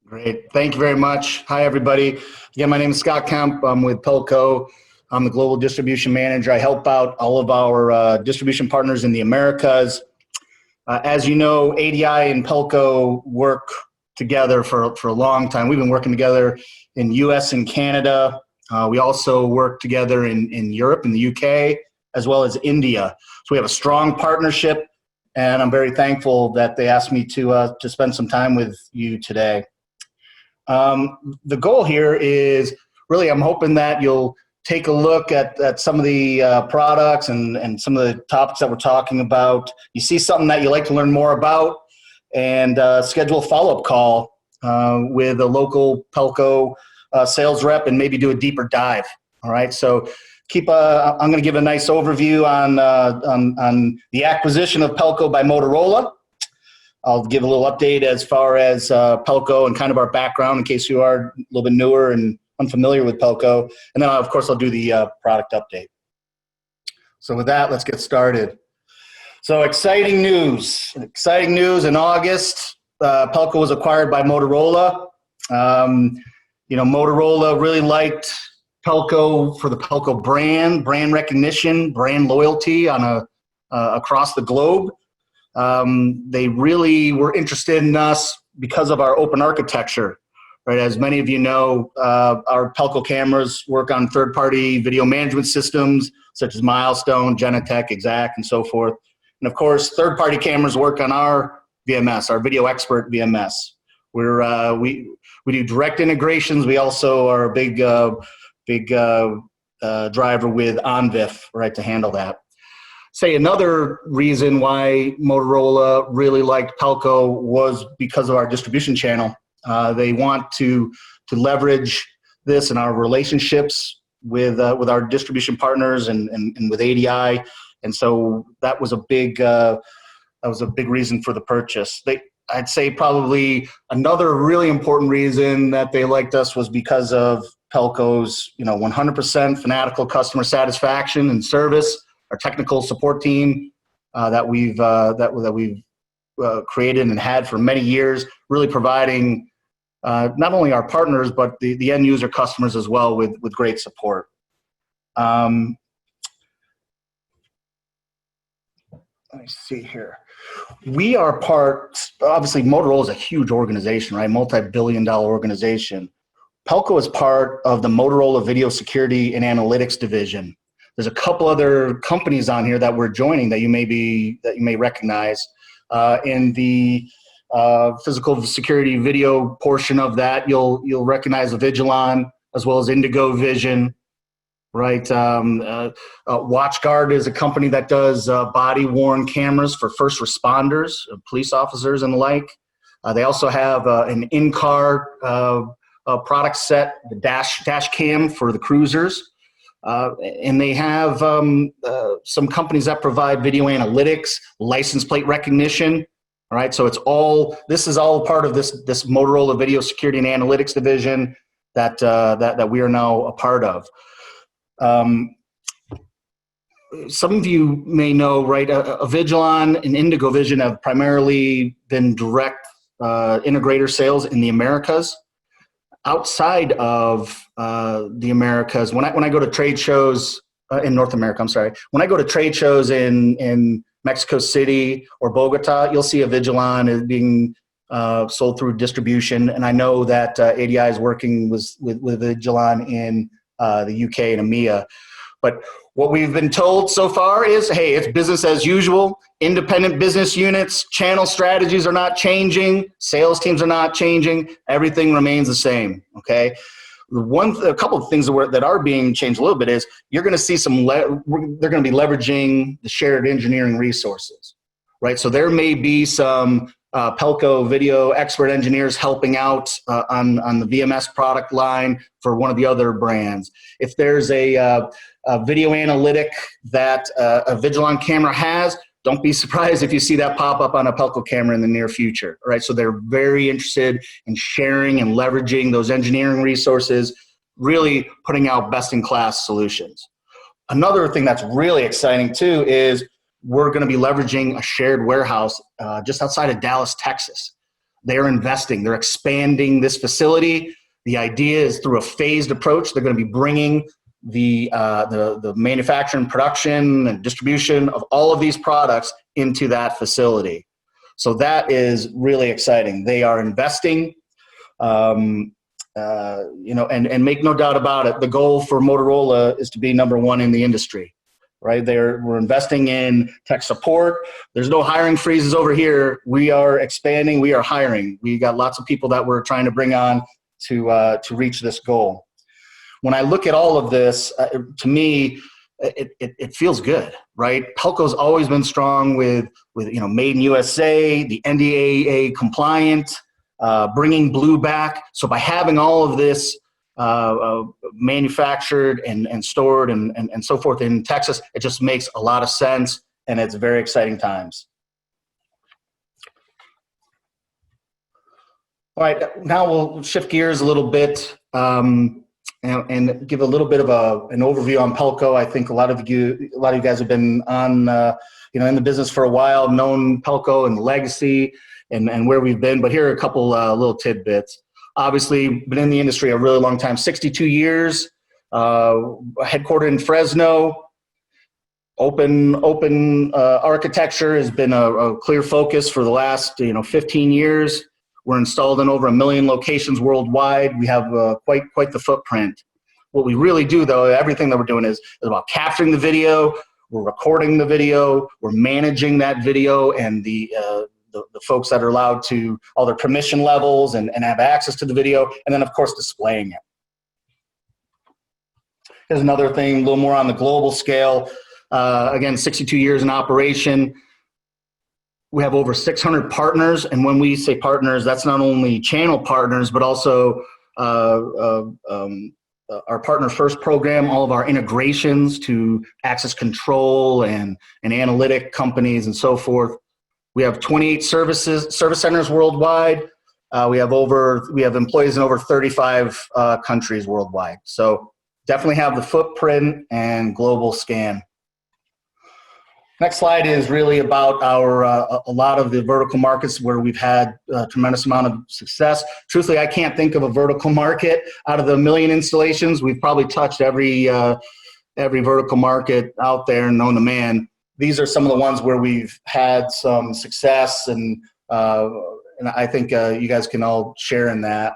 Great. Thank you very much. Hi, everybody. Again, my name is Scott Kemp. I'm with Pelco. I'm the Global Distribution Manager. I help out all of our distribution partners in the Americas. As you know, ADI and Pelco work together for a long time. We've been working together in US and Canada. We also work together in Europe, in the UK, as well as India. So we have a strong partnership, and I'm very thankful that they asked me to spend some time with you today. The goal here is really, I'm hoping that you'll take a look at some of the products and some of the topics that we're talking about. You see something that you like to learn more about, and schedule a follow-up call with a local Pelco sales rep and maybe do a deeper dive. All right, so I'm going to give a nice overview on the acquisition of Pelco by Motorola. I'll give a little update as far as Pelco and kind of our background in case you are a little bit newer and unfamiliar with Pelco. And then, of course, I'll do the product update. So with that, let's get started. So exciting news. Exciting news in August. Pelco was acquired by Motorola. Motorola really liked Pelco for the Pelco brand recognition, brand loyalty on across the globe. They really were interested in us because of our open architecture, right? As many of you know, our Pelco cameras work on third-party video management systems such as Milestone, Genetec, Exact, and so forth. And of course, third-party cameras work on our VMS, our VideoXpert VMS. We do direct integrations. We also are a big driver with OnVIF, right, to handle that. Say another reason why Motorola really liked Pelco was because of our distribution channel. They want to leverage this in our relationships with our distribution partners and with ADI, and so that was a big reason for the purchase. I'd say probably another really important reason that they liked us was because of Pelco's 100% fanatical customer satisfaction and service. Our technical support team that we've created and had for many years, really providing not only our partners but the end user customers as well with great support. Let me see here. We are obviously Motorola is a huge organization, right? Multi-billion-dollar organization. Pelco is part of the Motorola Video Security and Analytics division. There's a couple other companies on here that we're joining that you may recognize. In the physical security video portion of that, you'll recognize Avigilon as well as Indigo Vision, right? WatchGuard is a company that does body-worn cameras for first responders, police officers, and the like. They also have an in-car product set, the dash cam for the cruisers. And they have some companies that provide video analytics, license plate recognition. All right, so this is all part of this Motorola Video Security and Analytics division that we are now a part of. Some of you may know, right? Avigilon and Indigo Vision have primarily been direct integrator sales in the Americas. Outside of the Americas, when I go to trade shows in North America, I'm sorry, when I go to trade shows in Mexico City or Bogota, you'll see Avigilon is being sold through distribution, and I know that ADI is working with Avigilon in the UK and EMEA. But what we've been told so far is, hey, it's business as usual. Independent business units, channel strategies are not changing. Sales teams are not changing. Everything remains the same, okay? A couple of things that are being changed a little bit is you're going to see they're going to be leveraging the shared engineering resources, right? So there may be some Pelco video expert engineers helping out on the VMS product line for one of the other brands. If there's a video analytic that a Avigilon camera has, don't be surprised if you see that pop up on a Pelco camera in the near future. All right, so they're very interested in sharing and leveraging those engineering resources, really putting out best-in-class solutions. Another thing that's really exciting too is we're going to be leveraging a shared warehouse just outside of Dallas, Texas. They're investing, they're expanding this facility. The idea is through a phased approach, they're going to be bringing the manufacturing, production, and distribution of all of these products into that facility. So that is really exciting. They are investing, and make no doubt about it, the goal for Motorola is to be #1 in the industry, right? We're investing in tech support. There's no hiring freezes over here. We are expanding, we are hiring. We got lots of people that we're trying to bring on to reach this goal. When I look at all of this, to me, it feels good, right? Pelco's always been strong with made in USA, the NDAA compliant, bringing blue back. So by having all of this manufactured and stored and so forth in Texas, it just makes a lot of sense, and it's very exciting times. All right, now we'll shift gears a little bit and give a little bit of an overview on Pelco. I think a lot of you guys have been on, in the business for a while, known Pelco and the legacy and where we've been. But here are a couple little tidbits. Obviously, been in the industry a really long time, 62 years, headquartered in Fresno. Open architecture has been a clear focus for the last 15 years. We're installed in over 1 million locations worldwide. We have quite the footprint. What we really do, though, everything that we're doing is about capturing the video. We're recording the video. We're managing that video and the folks that are allowed to, all their permission levels and have access to the video, and then, of course, displaying it. Here's another thing, a little more on the global scale. Again, 62 years in operation. We have over 600 partners, and when we say partners, that's not only channel partners, but also our Partner First program, all of our integrations to access control and analytic companies and so forth. We have 28 service centers worldwide. We have employees in over 35 countries worldwide. So definitely have the footprint and global scan. Next slide is really about a lot of the vertical markets where we've had a tremendous amount of success. Truthfully, I can't think of a vertical market out of the 1 million installations. We've probably touched every vertical market out there known to man. These are some of the ones where we've had some success, and I think you guys can all share in that.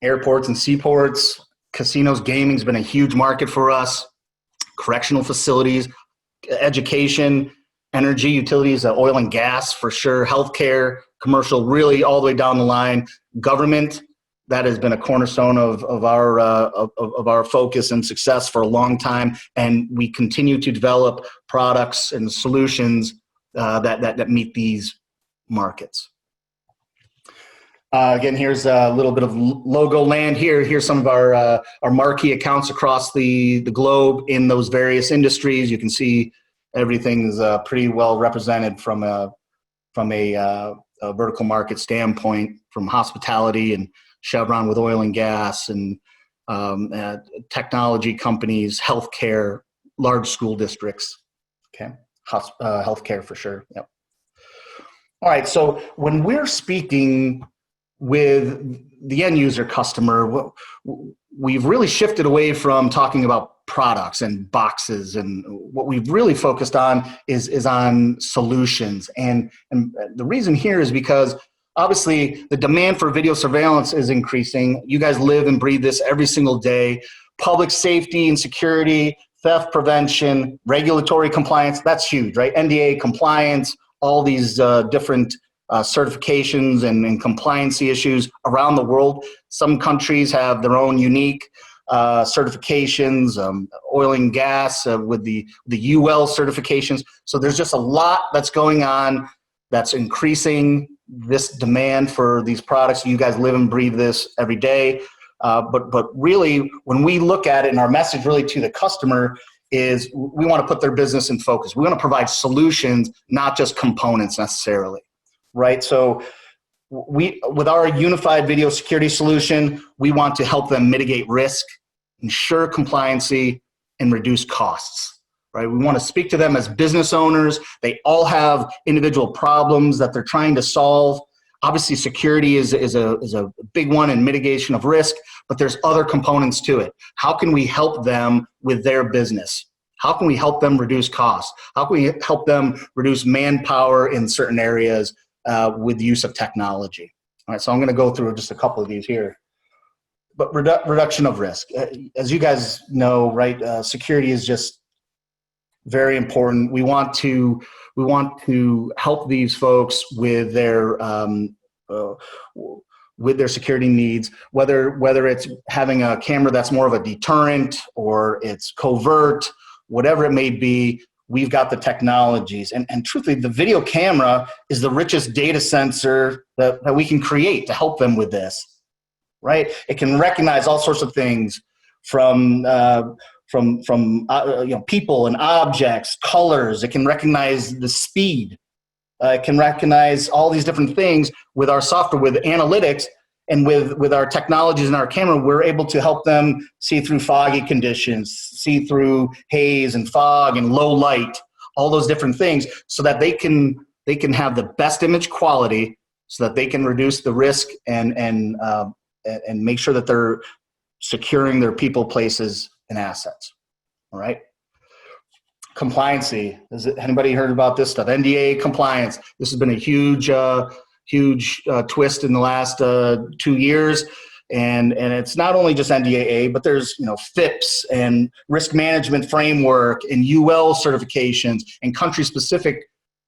Airports and seaports, casinos, gaming has been a huge market for us. Correctional facilities, education, energy, utilities, oil and gas for sure, healthcare, commercial, really all the way down the line. Government, that has been a cornerstone of our focus and success for a long time, and we continue to develop products and solutions that meet these markets. Again, here's a little bit of logo land here. Here's some of our marquee accounts across the globe in those various industries. You can see everything's pretty well represented from a vertical market standpoint, from hospitality and Chevron with oil and gas, and technology companies, healthcare, large school districts. Okay, healthcare for sure. Yep. All right. So when we're speaking with the end user customer, we've really shifted away from talking about products and boxes, and what we've really focused on is on solutions. And the reason here is because obviously the demand for video surveillance is increasing. You guys live and breathe this every single day. Public safety and security, theft prevention, regulatory compliance, that's huge, right? NDA compliance, all these different certifications and compliancy issues around the world. Some countries have their own unique certifications, oil and gas with the UL certifications. So there's just a lot that's going on that's increasing this demand for these products. You guys live and breathe this every day. But really, when we look at it, and our message really to the customer is we want to put their business in focus. We want to provide solutions, not just components necessarily. Right, so with our unified video security solution, we want to help them mitigate risk, ensure compliancy, and reduce costs. Right, we want to speak to them as business owners. They all have individual problems that they're trying to solve, Obviously, security is a big one in mitigation of risk, but there's other components to it. How can we help them with their business? How can we help them reduce costs? How can we help them reduce manpower in certain areas with the use of technology? All right, so I'm going to go through just a couple of these here. But reduction of risk. As you guys know, right, security is just very important. We want to help these folks with their security needs, whether it's having a camera that's more of a deterrent or it's covert, whatever it may be. We've got the technologies, and truthfully, the video camera is the richest data sensor that we can create to help them with this. Right? It can recognize all sorts of things from people and objects, colors. It can recognize the speed. It can recognize all these different things with our software, with analytics, and with our technologies and our camera. We're able to help them see through foggy conditions, see through haze and fog and low light, all those different things, so that they can have the best image quality, so that they can reduce the risk and make sure that they're securing their people, places, and assets. All right. Compliancy. Has anybody heard about this stuff? NDA compliance. This has been a huge twist in the last 2 years. And it's not only just NDAA, but there's FIPS and risk management framework and UL certifications and country-specific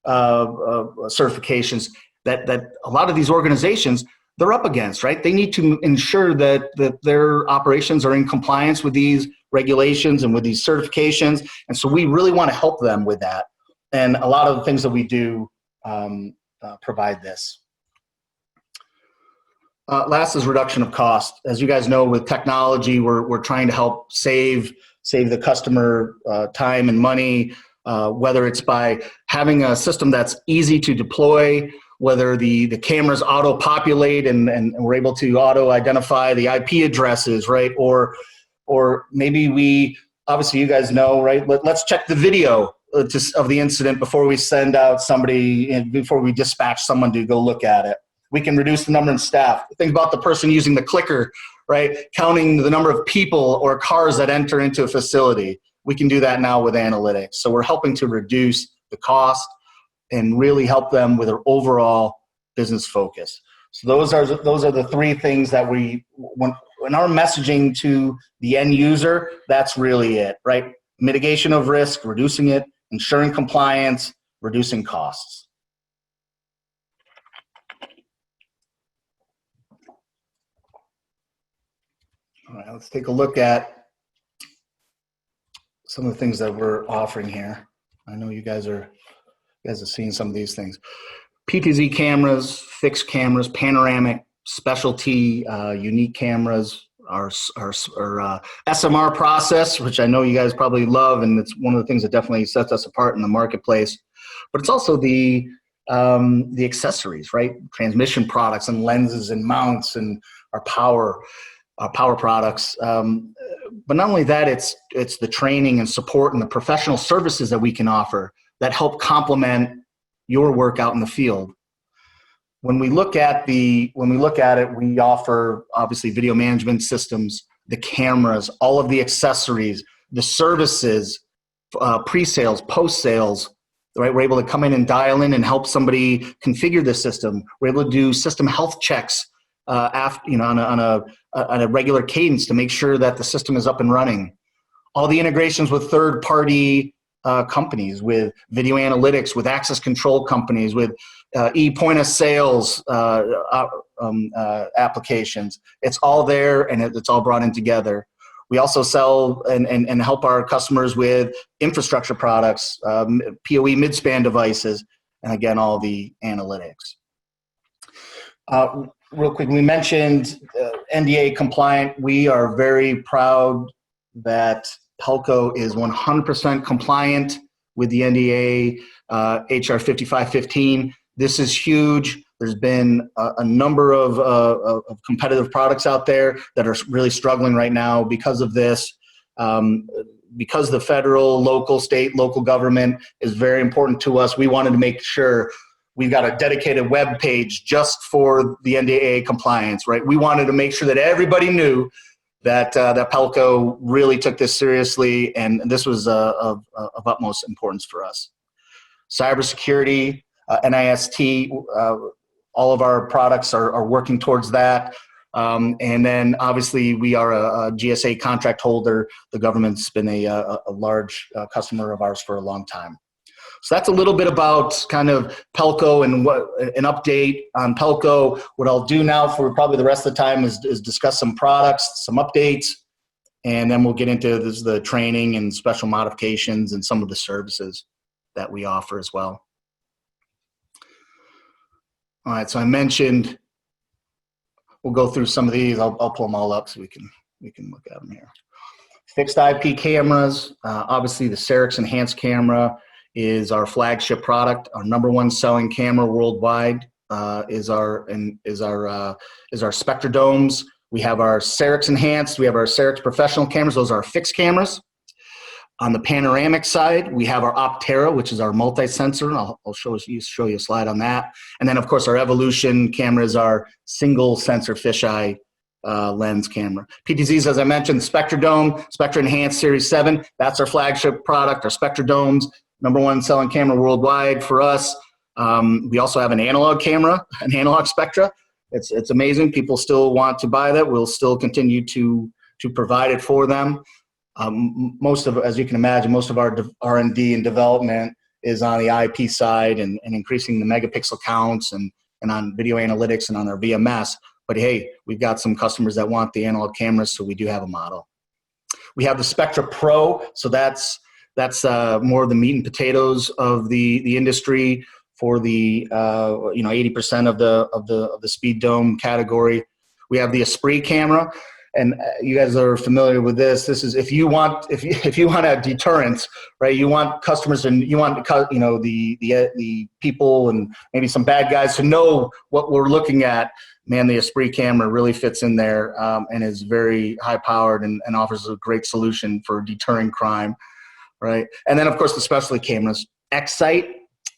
certifications that a lot of these organizations they're up against, right? They need to ensure that their operations are in compliance with these regulations and with these certifications. And so we really want to help them with that. And a lot of the things that we do provide this. Last is reduction of cost. As you guys know, with technology, we're trying to help save the customer time and money, whether it's by having a system that's easy to deploy, whether the cameras auto-populate and we're able to auto-identify the IP addresses, right? Or maybe obviously you guys know, right? Let's check the video of the incident before we send out somebody, before we dispatch someone to go look at it. We can reduce the number of staff. Think about the person using the clicker, right? Counting the number of people or cars that enter into a facility. We can do that now with analytics. So we're helping to reduce the cost and really help them with their overall business focus. So those are the three things that when our messaging to the end user, that's really it, right? Mitigation of risk, reducing it, ensuring compliance, reducing costs. All right, let's take a look at some of the things that we're offering here. I know you guys have seen some of these things. PTZ cameras, fixed cameras, panoramic, specialty, unique cameras, our SMR process, which I know you guys probably love, and it's one of the things that definitely sets us apart in the marketplace. But it's also the accessories, right? Transmission products and lenses and mounts and our power products. But not only that, it's the training and support and the professional services that we can offer that help complement your work out in the field. When we look at it, we offer obviously video management systems, the cameras, all of the accessories, the services, pre-sales, post-sales, right? We're able to come in and dial in and help somebody configure the system. We're able to do system health checks on a regular cadence to make sure that the system is up and running. All the integrations with third-party companies, with video analytics, with access control companies, with point of sales applications. It's all there and it's all brought in together. We also sell and help our customers with infrastructure products, PoE mid-span devices, and again, all the analytics. Real quick, we mentioned NDA compliant. We are very proud that Pelco is 100% compliant with the NDA HR 5515. This is huge. There's been a number of competitive products out there that are really struggling right now because of this. Because the federal, local, state, local government is very important to us, we wanted to make sure we've got a dedicated web page just for the NDAA compliance, right? We wanted to make sure that everybody knew that that Pelco really took this seriously, and this was of utmost importance for us. Cybersecurity, NIST, all of our products are working towards that. And then obviously we are a GSA contract holder. The government's been a large customer of ours for a long time. So that's a little bit about kind of Pelco and what an update on Pelco. What I'll do now for probably the rest of the time is discuss some products, some updates, and then we'll get into the training and special modifications and some of the services that we offer as well. All right, so I mentioned, we'll go through some of these. I'll pull them all up so we can look at them here. Fixed IP cameras, obviously the Cerix Enhanced camera is our flagship product. Our #1 selling camera worldwide is our Spectra domes. We have our Cerix Enhanced, we have our Cerix Professional cameras. Those are our fixed cameras. On the panoramic side, we have our Optera, which is our multi-sensor. I'll show you a slide on that. And then, of course, our Evolution camera is our single sensor fisheye lens camera. PTZs, as I mentioned, the Spectra Dome, Spectra Enhanced Series 7. That's our flagship product, our Spectra Domes. #1 selling camera worldwide for us. We also have an analog camera, an analog Spectra. It's amazing. People still want to buy that. We'll still continue to provide it for them. As you can imagine, most of our R&D and development is on the IP side and increasing the megapixel counts and on video analytics and on our VMS. But hey, we've got some customers that want the analog cameras, so we do have a model. We have the Spectra Pro, so that's more of the meat and potatoes of the industry for the 80% of the speed dome category. We have the Esprit camera. And you guys are familiar with this. This is if you want a deterrent, right? You want customers and you want the people and maybe some bad guys to know what we're looking at. Man, the Esprit camera really fits in there and is very high powered and offers a great solution for deterring crime, right? And then of course the specialty cameras. X-Sight,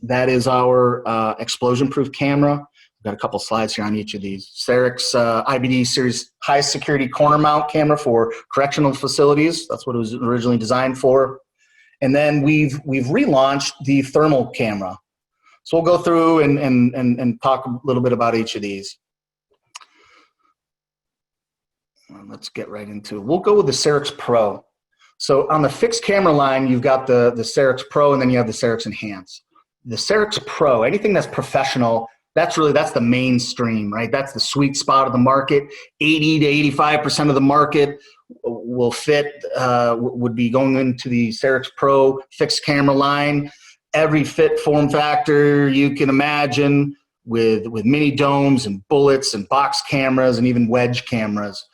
that is our explosion proof camera. Got a couple slides here on each of these. Cerix IBD series high security corner mount camera for correctional facilities. That's what it was originally designed for. And then we've relaunched the thermal camera. So we'll go through and talk a little bit about each of these. Let's get right into it. We'll go with the Cerix Pro. So on the fixed camera line, you've got the Cerix Pro and then you have the Cerix Enhanced. The Cerix Pro, anything that's professional, that's the mainstream, right? That's the sweet spot of the market. 80 to 85% of the market will would be going into the Cerix Pro fixed camera line. Every fit form factor you can imagine with mini domes and bullets and box cameras and even wedge cameras.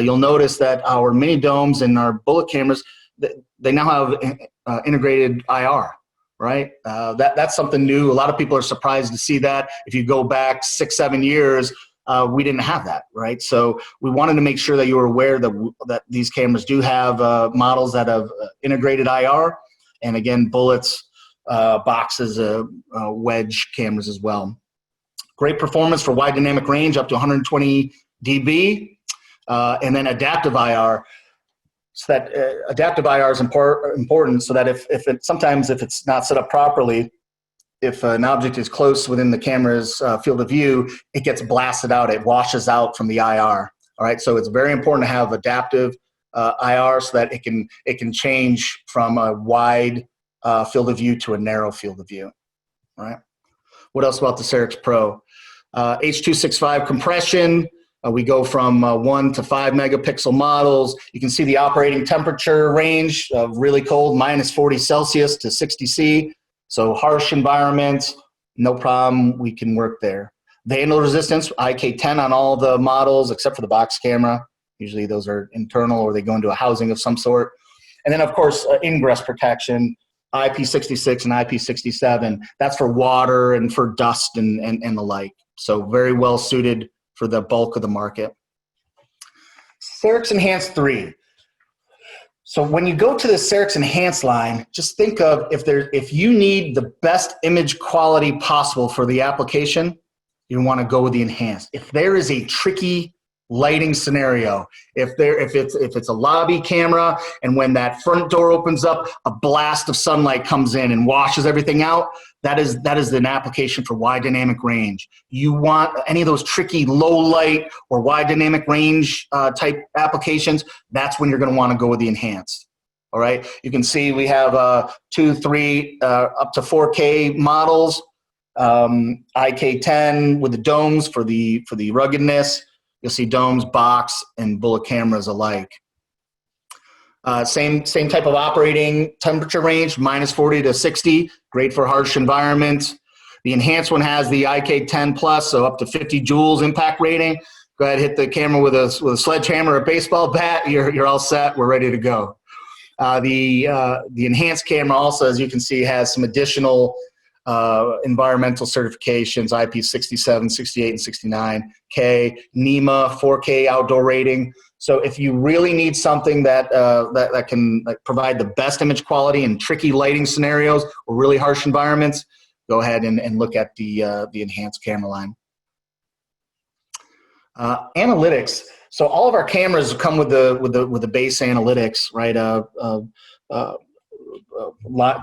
You'll notice that our mini domes and our bullet cameras, they now have integrated IR. Right? That's something new. A lot of people are surprised to see that. If you go back 6-7 years, we didn't have that, right? So we wanted to make sure that you were aware that these cameras do have models that have integrated IR, and again, bullets, boxes, wedge cameras as well. Great performance for wide dynamic range up to 120 dB, and then adaptive IR. So that adaptive IR is important so that sometimes if it's not set up properly, if an object is close within the camera's field of view, it gets blasted out. It washes out from the IR. All right, so it's very important to have adaptive IR so that it can change from a wide field of view to a narrow field of view. All right. What else about the Cerix Pro? H.265 compression. We go from 1 to 5 megapixel models. You can see the operating temperature range of really cold, -40 Celsius to 60 C. So harsh environments, no problem, we can work there. Vandal resistance, IK10 on all the models except for the box camera. Usually those are internal or they go into a housing of some sort. And then of course, ingress protection, IP66 and IP67. That's for water and for dust and the like. So very well suited for the bulk of the market. Cerix Enhanced 3. So when you go to the Cerix Enhance line, just think of if you need the best image quality possible for the application, you want to go with the Enhanced. If there is a tricky lighting scenario, if it's a lobby camera and when that front door opens up, a blast of sunlight comes in and washes everything out, that is an application for wide dynamic range. You want any of those tricky low light or wide dynamic range type applications, that's when you're going to want to go with the Enhanced. All right, you can see we have 2, 3, up to 4K models, IK10 with the domes for the ruggedness. You'll see domes, box, and bullet cameras alike. Same type of operating temperature range, -40 to 60, great for harsh environments. The Enhanced one has the IK10 plus, so up to 50 joules impact rating. Go ahead, hit the camera with a sledgehammer or a baseball bat. You're all set. We're ready to go. The Enhanced camera also, as you can see, has some additional environmental certifications, IP67, 68, and 69K, NEMA, 4K outdoor rating. So if you really need something that can provide the best image quality in tricky lighting scenarios or really harsh environments, go ahead and look at the Enhanced camera line. Analytics. So all of our cameras come with the base analytics, right?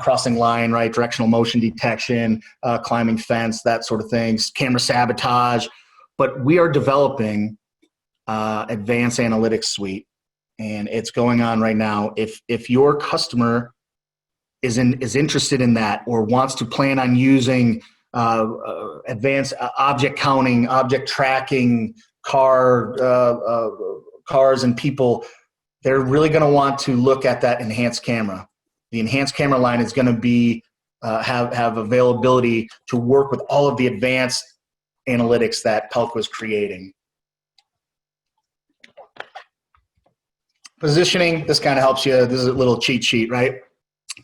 Crossing line, right? Directional motion detection, climbing fence, that sort of things, camera sabotage. But we are developing advanced analytics suite, and it's going on right now. If your customer is interested in that or wants to plan on using advanced object counting, object tracking, cars and people, they're really going to want to look at that Enhanced camera. The Enhanced camera line is going to be have availability to work with all of the advanced analytics that Pelco is creating. Positioning, this kind of helps you. This is a little cheat sheet, right?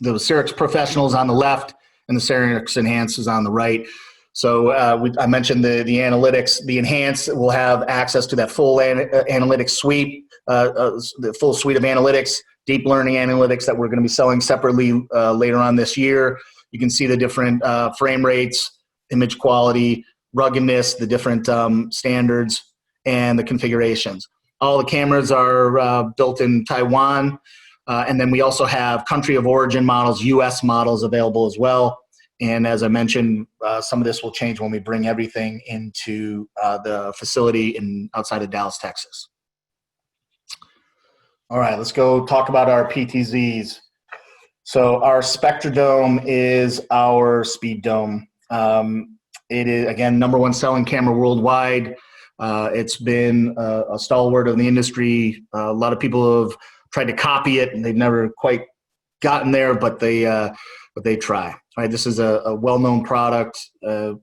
The Cerix Professional is on the left and the Cerix Enhance is on the right. So I mentioned the analytics. The Enhance will have access to that full analytics suite, the full suite of analytics, deep learning analytics that we're going to be selling separately later on this year. You can see the different frame rates, image quality, ruggedness, the different standards, and the configurations. All the cameras are built in Taiwan, and then we also have country of origin models, US models available as well. And as I mentioned, some of this will change when we bring everything into the facility outside of Dallas, Texas. All right, let's go talk about our PTZs. So our Spectra Dome is our speed dome. It is, again, #1 selling camera worldwide. It's been a stalwart of the industry. A lot of people have tried to copy it, and they've never quite gotten there, but they try. All right, this is a well-known product,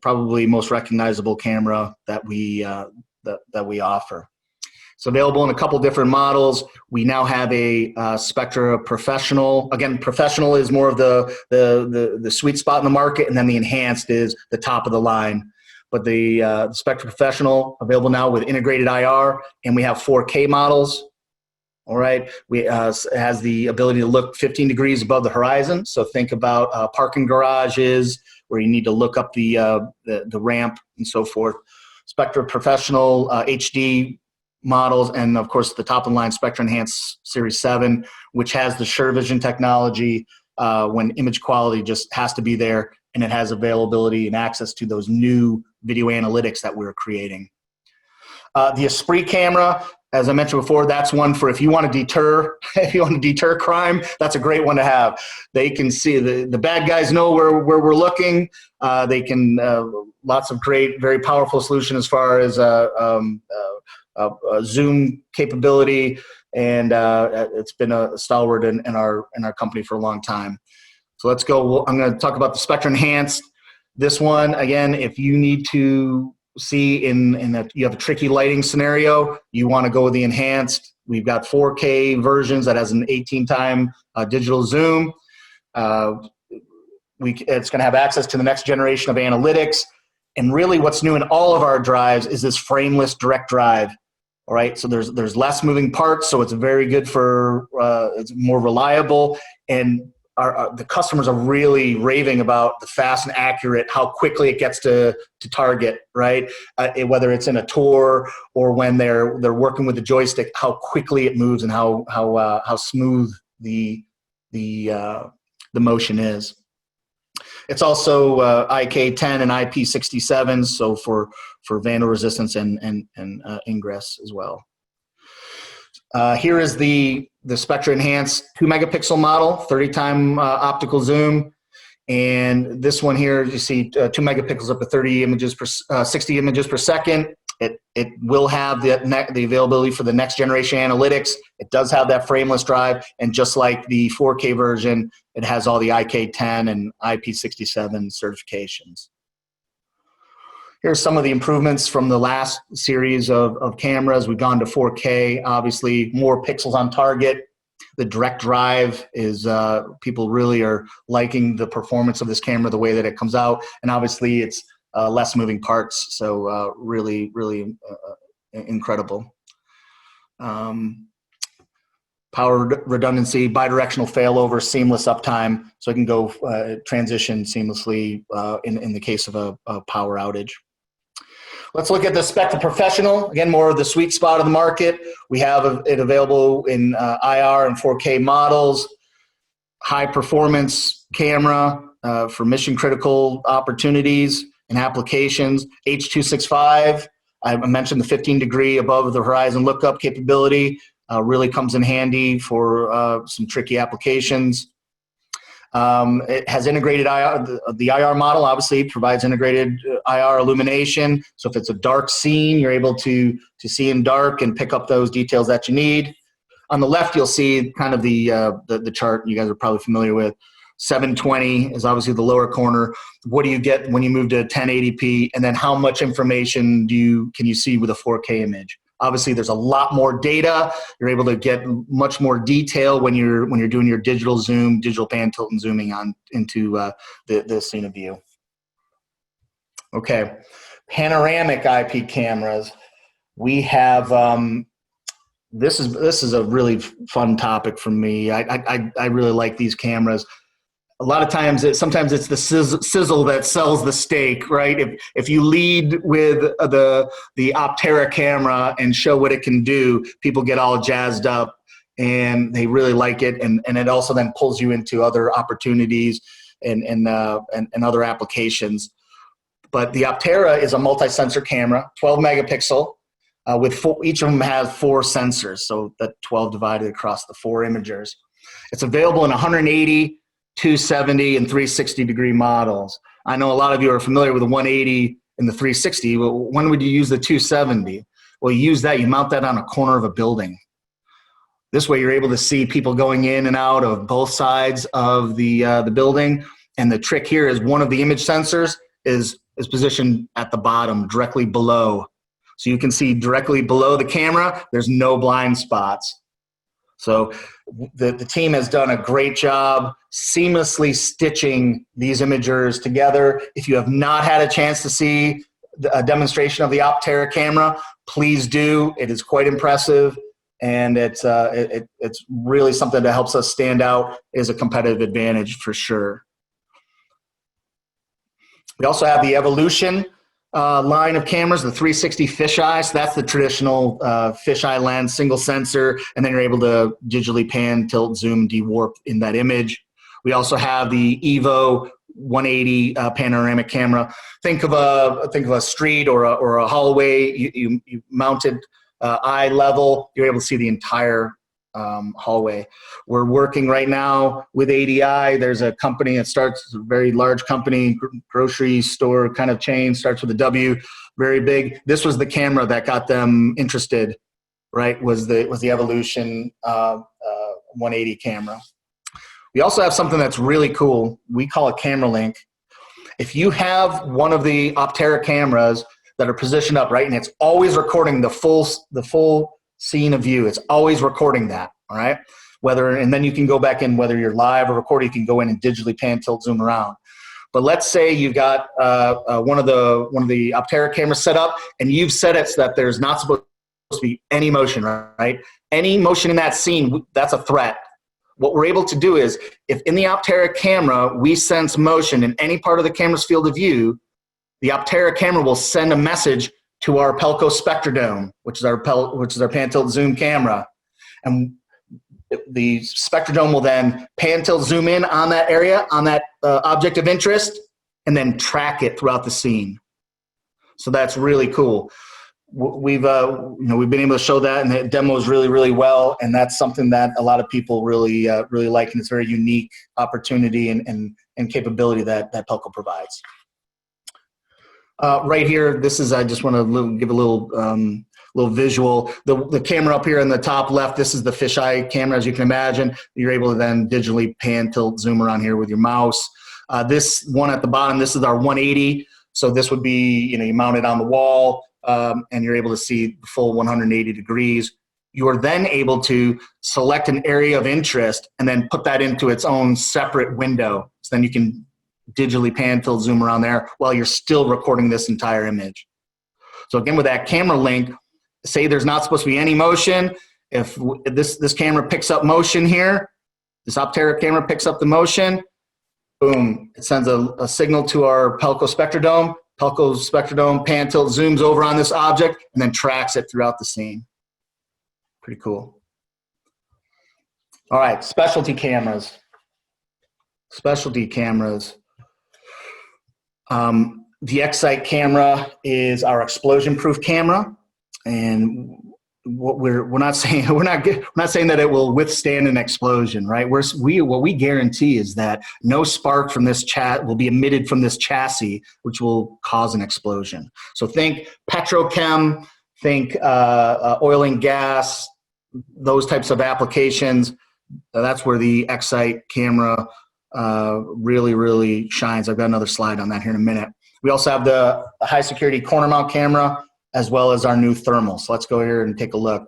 probably most recognizable camera that we offer. It's available in a couple different models. We now have a Spectra Professional. Again, Professional is more of the sweet spot in the market, and then the Enhanced is the top of the line. But the Spectra Professional available now with integrated IR, and we have 4K models. All right, it has the ability to look 15 degrees above the horizon. So think about parking garages where you need to look up the ramp and so forth. Spectra Professional HD models, and of course the top of the line Spectra Enhance Series 7, which has the Sure Vision technology when image quality just has to be there, and it has availability and access to those new video analytics that we're creating. The Esprit camera, as I mentioned before, that's one for if you want to deter crime, that's a great one to have. They can see the bad guys know where we're looking. They can lots of great, very powerful solution as far as zoom capability, and it's been a stalwart in our company for a long time. So let's go. I'm going to talk about the Spectra Enhanced. This one, again, if you need to see you have a tricky lighting scenario, you want to go with the Enhanced. We've got 4K versions that has an 18-time digital zoom. It's going to have access to the next generation of analytics. And really what's new in all of our drives is this frameless direct drive. All right, so there's less moving parts, so it's very good for it's more reliable, and the customers are really raving about the fast and accurate, how quickly it gets to target, right? Whether it's in a tour or when they're working with the joystick, how quickly it moves and how smooth the motion is. It's also IK10 and IP67, so for vandal resistance and ingress as well. Here is the Spectra Enhanced 2 megapixel model, 30-time optical zoom. And this one here, you see 2 megapixels up to 30 images per 60 images per second. It will have the availability for the next generation analytics. It does have that frameless drive, and just like the 4K version, it has all the IK10 and IP67 certifications. Here's some of the improvements from the last series of cameras. We've gone to 4K, obviously more pixels on target. The direct drive is, people really are liking the performance of this camera, the way that it comes out, and obviously it's less moving parts, so really incredible. Power redundancy, bidirectional failover, seamless uptime, so it can go transition seamlessly in the case of a power outage. Let's look at the Spectra Professional. Again, more of the sweet spot of the market. We have it available in IR and 4K models. High performance camera for mission critical opportunities and applications. H.265, I mentioned the 15-degree above the horizon lookup capability. Really comes in handy for some tricky applications. It has integrated IR. The IR model obviously provides integrated IR illumination. So if it's a dark scene, you're able to see in dark and pick up those details that you need. On the left, you'll see kind of the chart you guys are probably familiar with. 720 is obviously the lower corner. What do you get when you move to 1080p? And then how much information can you see with a 4K image? Obviously, there's a lot more data. You're able to get much more detail when you're doing your digital zoom, digital pan, tilt, and zooming on into the scene of view. Okay, panoramic IP cameras. We have this is a really fun topic for me. I really like these cameras. A lot of times, sometimes it's the sizzle that sells the steak, right? If you lead with the Optera camera and show what it can do, people get all jazzed up and they really like it, and it also then pulls you into other opportunities and other applications. But the Optera is a multi-sensor camera, 12 megapixel, with each of them has 4 sensors, so that 12 divided across the 4 imagers. It's available in 180. 270 and 360 degree models. I know a lot of you are familiar with the 180 and the 360. Well, when would you use the 270? Well, you use that, you mount that on a corner of a building. This way you're able to see people going in and out of both sides of the building. And the trick here is one of the image sensors is positioned at the bottom, directly below. So you can see directly below the camera, there's no blind spots. So the team has done a great job seamlessly stitching these imagers together. If you have not had a chance to see a demonstration of the Optera camera, please do. It is quite impressive, and it's really something that helps us stand out as a competitive advantage for sure. We also have the Evolution line of cameras, the 360 fisheye. So that's the traditional fisheye lens, single sensor, and then you're able to digitally pan, tilt, zoom, dewarp in that image. We also have the Evo 180 panoramic camera. Think of a street or a hallway. You mount it eye level. You're able to see the entire hallway. We're working right now with ADI. There's a company that starts, a very large company, grocery store kind of chain, starts with a W, very big. This was the camera that got them interested, right? Was the Evolution 180 camera. We also have something that's really cool. We call it Camera Link. If you have one of the Optera cameras that are positioned up, right, and it's always recording the full scene of view. It's always recording that, all right? And then you can go back in, whether you're live or recording, you can go in and digitally pan, tilt, zoom around. But let's say you've got one of the Optera cameras set up, and you've set it so that there's not supposed to be any motion, right? Any motion in that scene, that's a threat. What we're able to do is, if in the Optera camera we sense motion in any part of the camera's field of view, the Optera camera will send a message to our Pelco Spectra Dome, which is our pan tilt zoom camera, and the Spectra Dome will then pan tilt zoom in on that area, on that object of interest, and then track it throughout the scene. So that's really cool. We've been able to show that, and it demos really well, and that's something that a lot of people really like, and it's a very unique opportunity and capability that Pelco provides. Right here, this is, I just want to give a little visual. The camera up here in the top left, this is the fisheye camera, as you can imagine. You're able to then digitally pan, tilt, zoom around here with your mouse. This one at the bottom, this is our 180. So this would be, you mount it on the wall, and you're able to see the full 180 degrees. You are then able to select an area of interest and then put that into its own separate window. So then you can digitally pan, tilt, zoom around there while you're still recording this entire image. So again, with that camera link, say there's not supposed to be any motion. If this camera picks up motion here, this Optera camera picks up the motion, boom, it sends a signal to our Pelco Spectra Dome. Pelco Spectra Dome pan, tilt, zooms over on this object and then tracks it throughout the scene. Pretty cool. All right, specialty cameras. Specialty cameras. The X-Sight camera is our explosion-proof camera, and what we're not saying that it will withstand an explosion, right? What we guarantee is that no spark from this will be emitted from this chassis, which will cause an explosion. So think petrochem, think oil and gas, those types of applications. That's where the X-Sight camera really shines. I've got another slide on that here in a minute. We also have the high security corner mount camera, as well as our new thermal. So let's go here and take a look.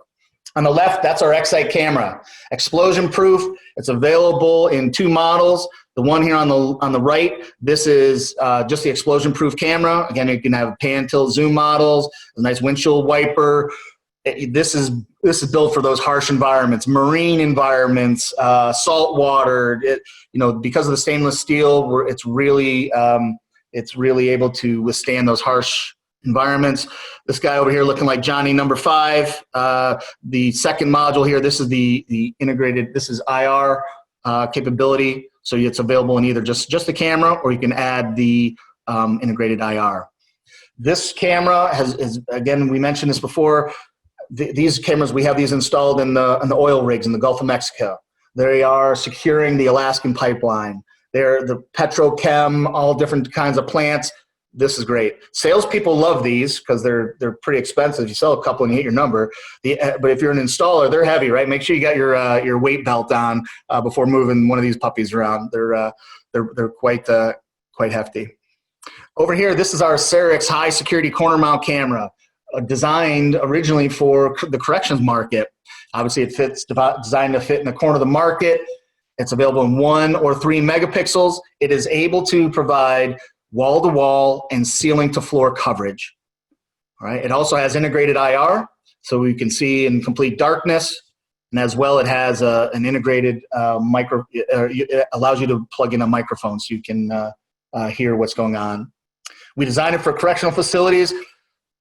On the left, that's our X-Sight camera. Explosion proof. It's available in 2 models. The one here on the right, this is just the explosion proof camera. Again, you can have pan, tilt, zoom models, a nice windshield wiper. This is built for those harsh environments, marine environments, salt water. Because of the stainless steel, it's really able to withstand those harsh environments. This guy over here looking like Johnny number 5. The second module here, this is the integrated. This is IR capability, so it's available in either just the camera, or you can add the integrated IR. This camera is again, we mentioned this before. These cameras, we have these installed in the oil rigs in the Gulf of Mexico. They are securing the Alaskan pipeline. They're the petrochem, all different kinds of plants. This is great. Salespeople love these because they're pretty expensive. You sell a couple and you hit your number. But if you're an installer, they're heavy, right? Make sure you got your weight belt on before moving one of these puppies around. They're quite hefty. Over here, this is our Cerix high security corner mount camera, designed originally for the corrections market. Obviously, it's designed to fit in the corner of the market. It's available in 1 or 3 megapixels. It is able to provide wall-to-wall and ceiling-to-floor coverage. All right. It also has integrated IR, so we can see in complete darkness. And as well, it has an integrated it allows you to plug in a microphone so you can hear what's going on. We designed it for correctional facilities.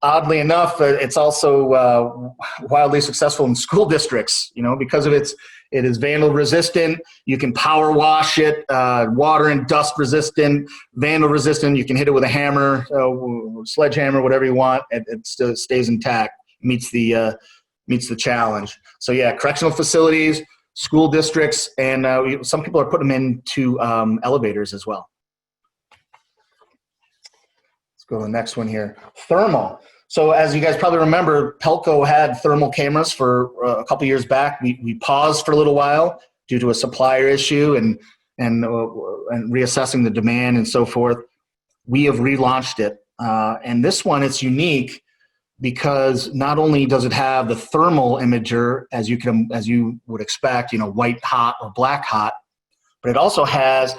Oddly enough, it's also wildly successful in school districts, because of it is vandal resistant. You can power wash it, water and dust resistant, vandal resistant. You can hit it with a hammer, sledgehammer, whatever you want. It still stays intact, meets the challenge. So yeah, correctional facilities, school districts, and some people are putting them into elevators as well. Let's go to the next one here. Thermal. So as you guys probably remember, Pelco had thermal cameras for a couple years back. We paused for a little while due to a supplier issue and reassessing the demand and so forth. We have relaunched it. And this one, it's unique because not only does it have the thermal imager, as you would expect, white hot or black hot, but it also has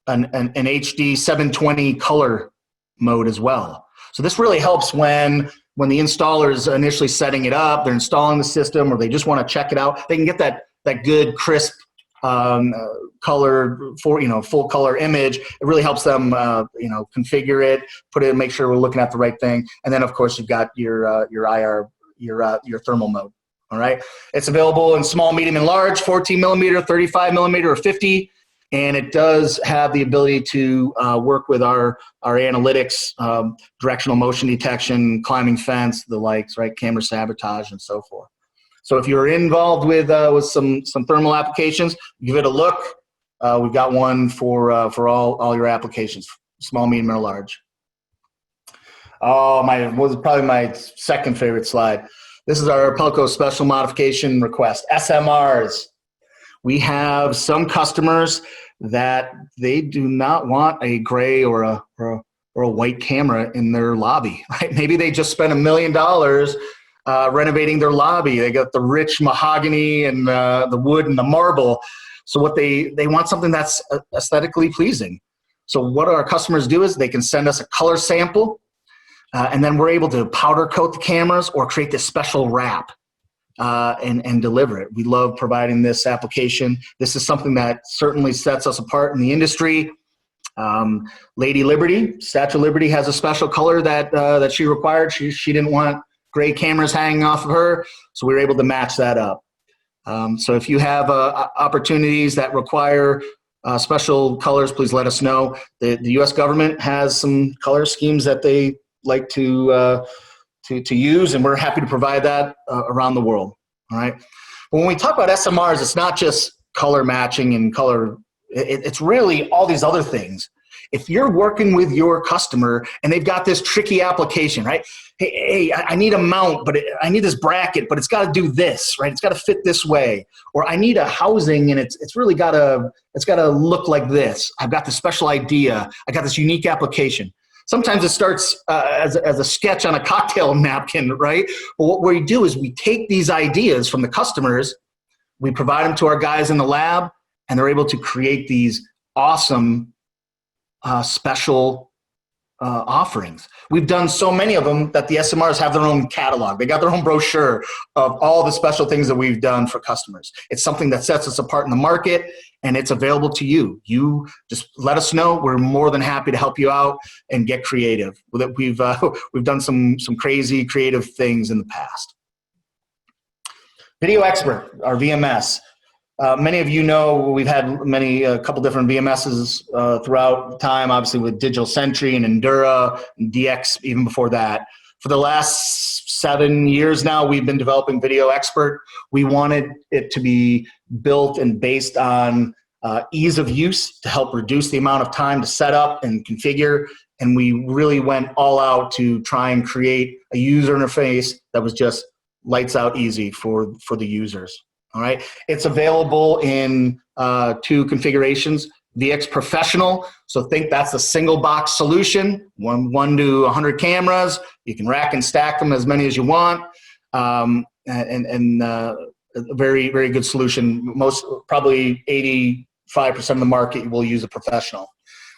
an HD 720 color mode as well. So this really helps when when the installer is initially setting it up, they're installing the system, or they just want to check it out, they can get that good, crisp color for, full color image. It really helps them, configure it, put it, make sure we're looking at the right thing. And then of course you've got your IR, your thermal mode. All right. It's available in small, medium, and large, 14 millimeter, 35 millimeter, or 50. And it does have the ability to work with our analytics, directional motion detection, climbing fence, the likes, right? Camera sabotage and so forth. So if you're involved with some thermal applications, give it a look. We've got one for all your applications, small, medium, or large. Oh, was probably my second favorite slide. This is our Pelco special modification request, SMRs. We have some customers that they do not want a gray or a white camera in their lobby, right? Maybe they just spent $1 million renovating their lobby. They got the rich mahogany and the wood and the marble. So what they want something that's aesthetically pleasing. So what our customers do is they can send us a color sample, and then we're able to powder coat the cameras or create this special wrap and deliver it. We love providing this application. This is something that certainly sets us apart in the industry. Lady Liberty, Statue of Liberty, has a special color that she required. She didn't want gray cameras hanging off of her, so we were able to match that up. So if you have opportunities that require special colors, please let us know. The U.S. government has some color schemes that they like to use, and we're happy to provide that around the world. All right. But when we talk about SMRs, it's not just color matching and color. It's really all these other things. If you're working with your customer and they've got this tricky application, right? Hey, I need a mount, but I need this bracket, but it's got to do this, right? It's got to fit this way. Or I need a housing and it's really got to look like this. I've got this special idea. I got this unique application. Sometimes it starts as a sketch on a cocktail napkin, right? But what we do is we take these ideas from the customers, we provide them to our guys in the lab, and they're able to create these awesome special offerings. We've done so many of them that the SMRs have their own catalog. They got their own brochure of all the special things that we've done for customers. It's something that sets us apart in the market, and it's available to you. You just let us know. We're more than happy to help you out and get creative. We've done some crazy creative things in the past. VideoXpert, our VMS. Many of you know we've had a couple different VMSs throughout time, obviously with Digital Sentry and Endura and DX even before that. For the last 7 years now, we've been developing VideoXpert. We wanted it to be built and based on ease of use to help reduce the amount of time to set up and configure. And we really went all out to try and create a user interface that was just lights out easy for the users. All right, it's available in 2 configurations. VX Professional, so think that's a single box solution, 1 to 100 cameras. You can rack and stack them as many as you want, and a very, very good solution. Probably 85% of the market will use a Professional.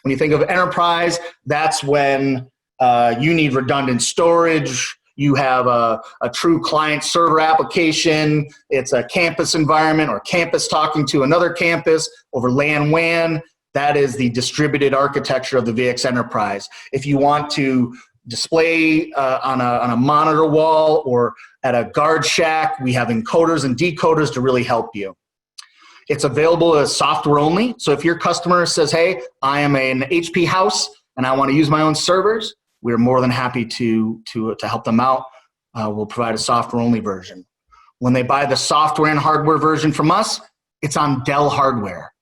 When you think of Enterprise, that's when you need redundant storage. You have a true client server application. It's a campus environment or campus talking to another campus over LAN WAN. That is the distributed architecture of the VX Enterprise. If you want to display on a monitor wall or at a guard shack, we have encoders and decoders to really help you. It's available as software only. So if your customer says, hey, I am an HP house and I want to use my own servers, we're more than happy to help them out. We'll provide a software-only version. When they buy the software and hardware version from us, it's on Dell hardware,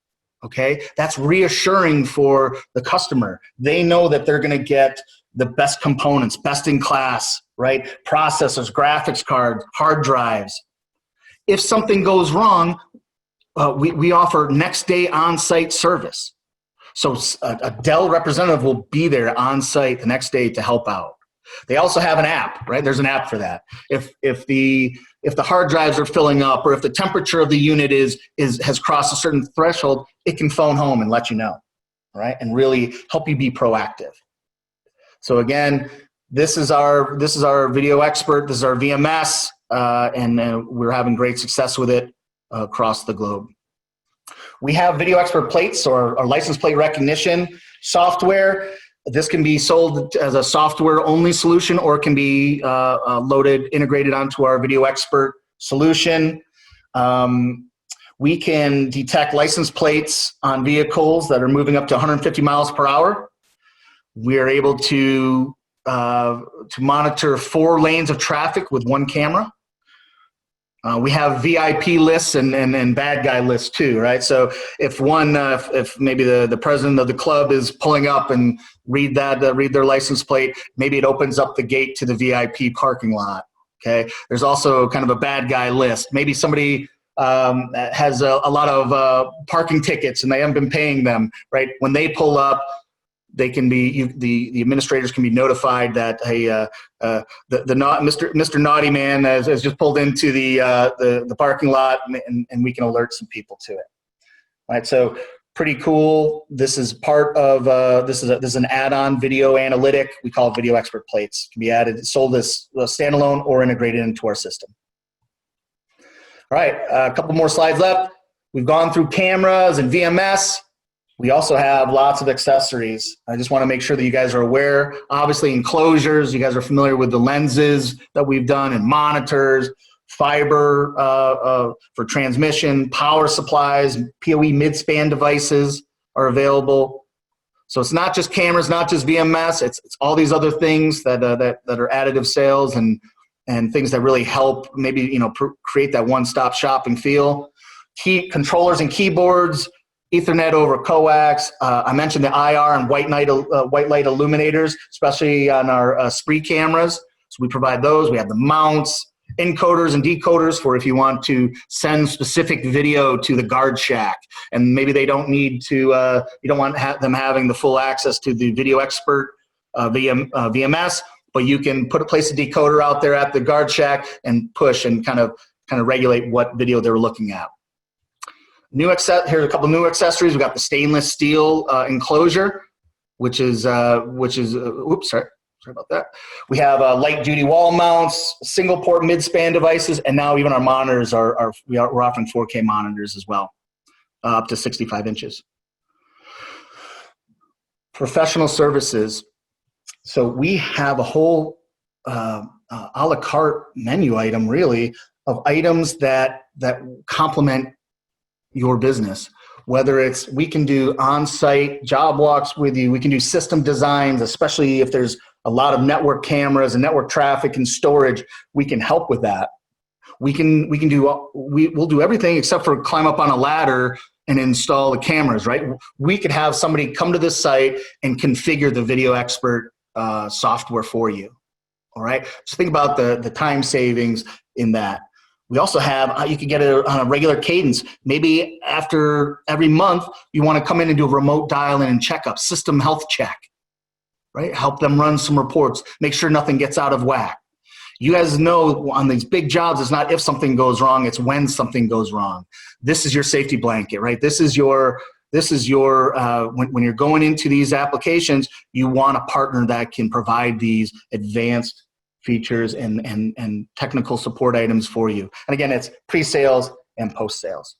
okay? That's reassuring for the customer. They know that they're gonna get the best components, best in class, right? Processors, graphics cards, hard drives. If something goes wrong, we offer next-day on-site service. So a Dell representative will be there on site the next day to help out. They also have an app, right? There's an app for that. If the hard drives are filling up or if the temperature of the unit has crossed a certain threshold, it can phone home and let you know, right? And really help you be proactive. So again, This is our VideoXpert. This is our VMS, and we're having great success with it across the globe. We have VideoXpert Plates, or our license plate recognition software. This can be sold as a software-only solution, or it can be integrated onto our VideoXpert solution. We can detect license plates on vehicles that are moving up to 150 miles per hour. We are able to monitor 4 lanes of traffic with 1 camera. We have VIP lists and bad guy lists too, right? So if maybe the president of the club is pulling up and read their license plate, maybe it opens up the gate to the VIP parking lot. Okay. There's also kind of a bad guy list. Maybe somebody has a lot of parking tickets and they haven't been paying them, right? When they pull up, they can be the administrators can be notified that, hey, Mr. Naughty Man has just pulled into the parking lot, and we can alert some people to it. All right, so pretty cool. This is part of this is an add-on video analytic. We call it VideoXpert Plates. It can be sold as standalone or integrated into our system. All right, a couple more slides left. We've gone through cameras and VMS. We also have lots of accessories. I just want to make sure that you guys are aware. Obviously, enclosures, you guys are familiar with the lenses that we've done, and monitors, fiber for transmission, power supplies, PoE mid-span devices are available. So it's not just cameras, not just VMS, it's all these other things that are additive sales and things that really help maybe create that one-stop shopping feel. Key controllers and keyboards, Ethernet over coax. I mentioned the IR and white light illuminators, especially on our spree cameras. So we provide those. We have the mounts, encoders and decoders for if you want to send specific video to the guard shack, and maybe they don't need to. You don't want them having the full access to the VideoXpert VMS, but you can place a decoder out there at the guard shack and push and kind of regulate what video they're looking at. Here's a couple new accessories. We got the stainless steel enclosure, which is oops, sorry about that. We have light duty wall mounts, single port mid-span devices, and now even our monitors we're offering 4K monitors as well, up to 65 inches. Professional services. So we have a whole a la carte menu item, really, of items that complement your business. Whether we can do on-site job walks with you, we can do system designs, especially if there's a lot of network cameras and network traffic and storage, we can help with that. We'll do everything except for climb up on a ladder and install the cameras, right? We could have somebody come to this site and configure the VideoXpert software for you. All right, just think about the time savings in that. We also have, you can get it on a regular cadence. Maybe after every month, you want to come in and do a remote dial-in and checkup, system health check, right? Help them run some reports, make sure nothing gets out of whack. You guys know on these big jobs, it's not if something goes wrong, it's when something goes wrong. This is your safety blanket, right? This is your when you're going into these applications, you want a partner that can provide these advanced features and technical support items for you. And again, it's pre-sales and post-sales.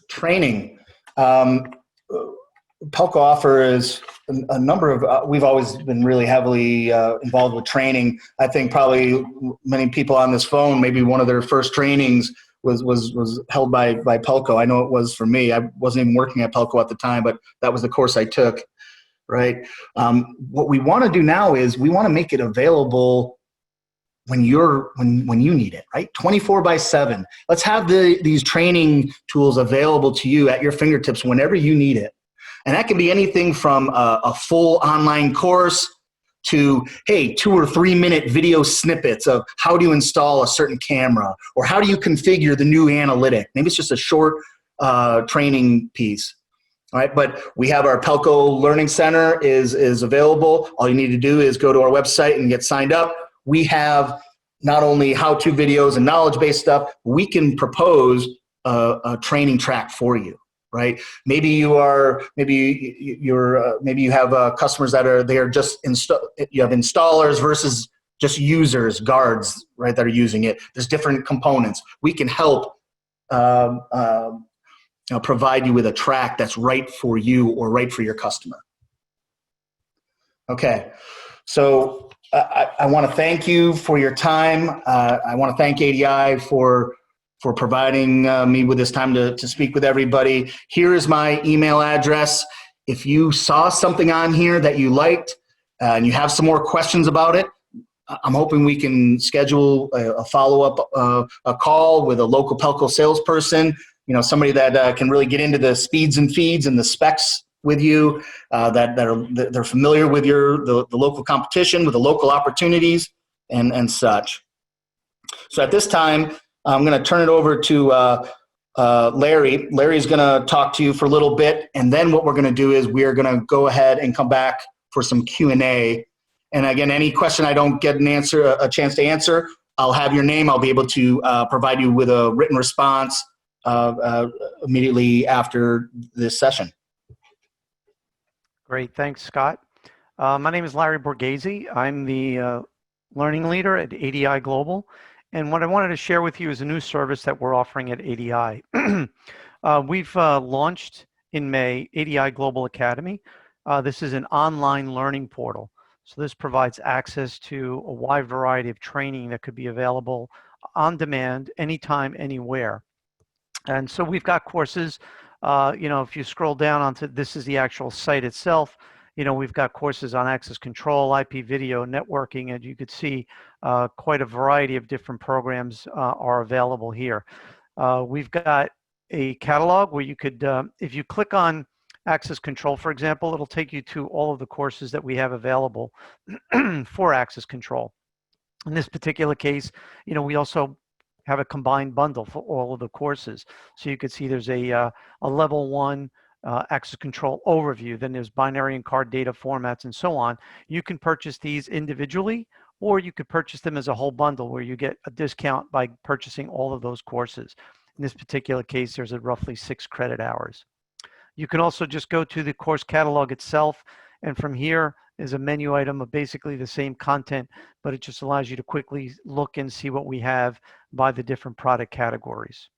Training. Pelco offers a number of, we've always been really heavily involved with training. I think probably many people on this phone, maybe one of their first trainings was held by Pelco. I know it was for me. I wasn't even working at Pelco at the time, but that was the course I took. Right. What we want to do now is we want to make it available when you need it, right? 24/7. Let's have these training tools available to you at your fingertips whenever you need it. And that can be anything from a full online course to, hey, 2 or 3 minute video snippets of how do you install a certain camera, or how do you configure the new analytic. Maybe it's just a short training piece. All right, but we have our Pelco Learning Center is available. All you need to do is go to our website and get signed up. We have not only how-to videos and knowledge-based stuff, we can propose a training track for you. right? Maybe you are, maybe maybe you have customers that they are just you have installers versus just users, guards, right, that are using it. There's different components. We can help provide you with a track that's right for you or right for your customer. Okay, so I want to thank you for your time. I want to thank ADI for providing me with this time to speak with everybody. Here is my email address. If you saw something on here that you liked and you have some more questions about it, I'm hoping we can schedule a follow-up a call with a local Pelco salesperson, somebody that can really get into the speeds and feeds and the specs with you, they're familiar with the local competition, with the local opportunities and such. So at this time, I'm going to turn it over to Larry. Larry's going to talk to you for a little bit, and then what we're going to do is we are going to go ahead and come back for some Q&A. And again, any question I don't get a chance to answer, I'll have your name. I'll be able to provide you with a written response immediately after this session. Great, thanks, Scott. My name is Larry Borghese. I'm the learning leader at ADI Global. And what I wanted to share with you is a new service that we're offering at ADI. We've launched in May ADI Global Academy. This is an online learning portal. So this provides access to a wide variety of training that could be available on demand, anytime, anywhere. And so we've got courses, if you scroll down onto, this is the actual site itself, we've got courses on access control, IP video, networking, and you could see quite a variety of different programs are available here. We've got a catalog where you could, if you click on access control, for example, it'll take you to all of the courses that we have available for access control. In this particular case, we also have a combined bundle for all of the courses. So you could see there's a level 1 access control overview, then there's binary and card data formats and so on. You can purchase these individually, or you could purchase them as a whole bundle where you get a discount by purchasing all of those courses. In this particular case, there's roughly 6 credit hours. You can also just go to the course catalog itself, and from here is a menu item of basically the same content, but it just allows you to quickly look and see what we have by the different product categories.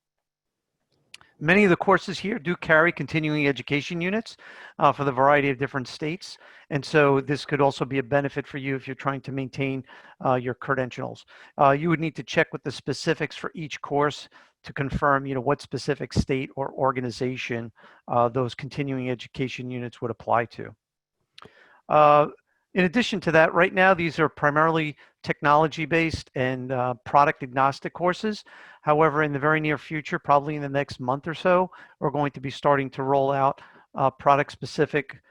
Many of the courses here do carry continuing education units for the variety of different states, and so this could also be a benefit for you if you're trying to maintain your credentials. You would need to check with the specifics for each course to confirm, what specific state or organization those continuing education units would apply to. In addition to that, right now, these are primarily technology-based and product-agnostic courses. However, in the very near future, probably in the next month or so, we're going to be starting to roll out product-specific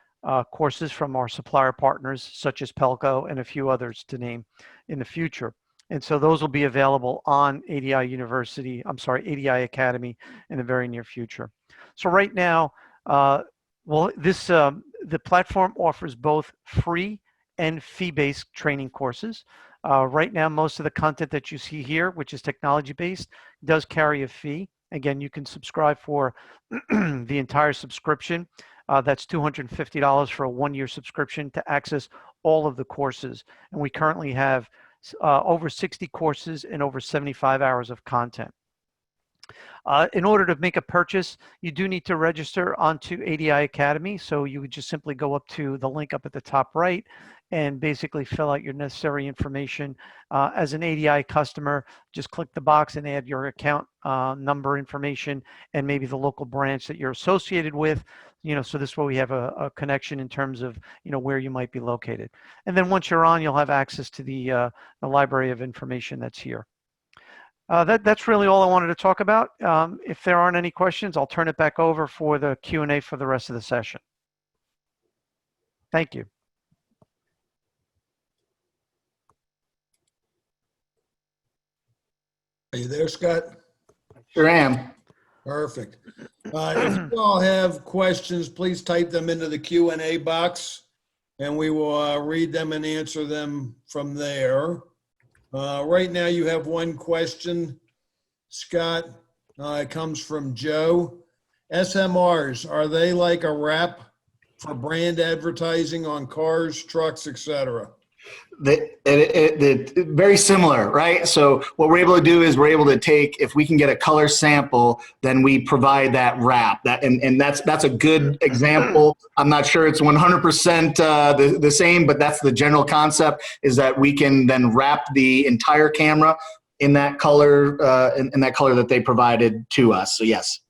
courses from our supplier partners, such as Pelco and a few others to name in the future. And so those will be available on ADI Academy in the very near future. So right now, the platform offers both free and fee-based training courses. Right now, most of the content that you see here, which is technology-based, does carry a fee. Again, you can subscribe for the entire subscription. That's $250 for a 1-year subscription to access all of the courses. And we currently have over 60 courses and over 75 hours of content. In order to make a purchase, you do need to register onto ADI Academy. So you would just simply go up to the link up at the top right and basically fill out your necessary information. As an ADI customer, just click the box and add your account number information and maybe the local branch that you're associated with. So this way we have a connection in terms of, where you might be located. And then once you're on, you'll have access to the library of information that's here. That's really all I wanted to talk about. If there aren't any questions, I'll turn it back over for the Q&A for the rest of the session. Thank you. Are you there, Scott? Sure am. Perfect. If you all have questions, please type them into the Q&A box, and we will read them and answer them from there. Right now, you have one question, Scott. It comes from Joe. SMRs, are they like a wrap for brand advertising on cars, trucks, etc.? Very similar, right? So what we're able to do is we're able to take, if we can get a color sample, then we provide that wrap. And that's a good example. I'm not sure it's 100% the same, but that's the general concept, is that we can then wrap the entire camera in that color, in that color that they provided to us. So yes.